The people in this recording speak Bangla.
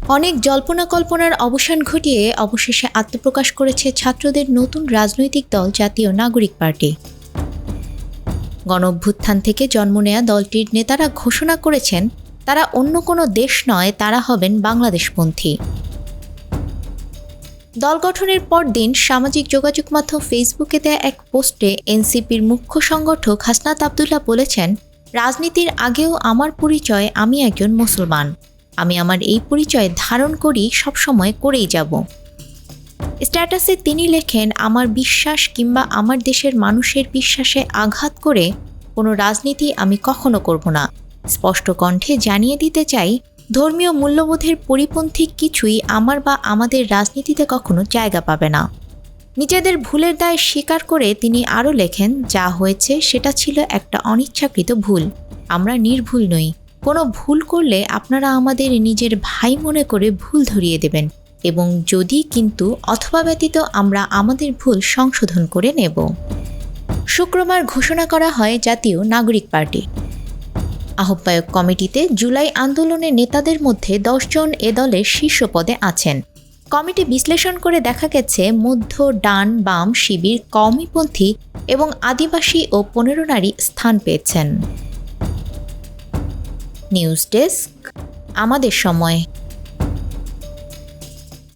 অনেক জল্পনা কল্পনার অবসান ঘটিয়ে অবশেষে আত্মপ্রকাশ করেছে ছাত্রদের নতুন রাজনৈতিক দল জাতীয় নাগরিক পার্টি। গণঅভ্যুত্থান থেকে জন্ম নেয়া দলটির নেতারা ঘোষণা করেছেন তারা অন্য কোনো দেশ নয়, তারা হবেন বাংলাদেশপন্থী। দল গঠনের পরদিন সামাজিক যোগাযোগ মাধ্যম ফেসবুকে দেয়া এক পোস্টে এনসিপির মুখ্য সংগঠক হাসনাত আবদুল্লাহ বলেছেন, রাজনীতির আগেও আমার পরিচয় আমি একজন মুসলমান। আমি আমার এই পরিচয় ধারণ করি, সবসময় করেই যাব। স্ট্যাটাসে তিনি লেখেন, আমার বিশ্বাস কিংবা আমার দেশের মানুষের বিশ্বাসে আঘাত করে কোনো রাজনীতি আমি কখনো করব না। স্পষ্ট কণ্ঠে জানিয়ে দিতে চাই, ধর্মীয় মূল্যবোধের পরিপন্থী কিছুই আমার বা আমাদের রাজনীতিতে কখনো জায়গা পাবে না। নিজেদের ভুলের দায় স্বীকার করে তিনি আরও লেখেন, যা হয়েছে সেটা ছিল একটা অনিচ্ছাকৃত ভুল। আমরা নির্ভুল নই। কোনো ভুল করলে আপনারা আমাদের নিজের ভাই মনে করে ভুল ধরিয়ে দেবেন এবং যদি কিন্তু অথবা ব্যতীত আমরা আমাদের ভুল সংশোধন করে নেব। শুক্রবার ঘোষণা করা হয় জাতীয় নাগরিক পার্টি। আহ্বায়ক কমিটিতে জুলাই আন্দোলনের নেতাদের মধ্যে 10 জন এ দলের শীর্ষ পদে আছেন। কমিটি বিশ্লেষণ করে দেখা গেছে মধ্য, ডান, বাম শিবির, কওমিপন্থী এবং আদিবাসী ও 15 নারী স্থান পেয়েছেন। নিউজ ডেস্ক, আমাদের সময়।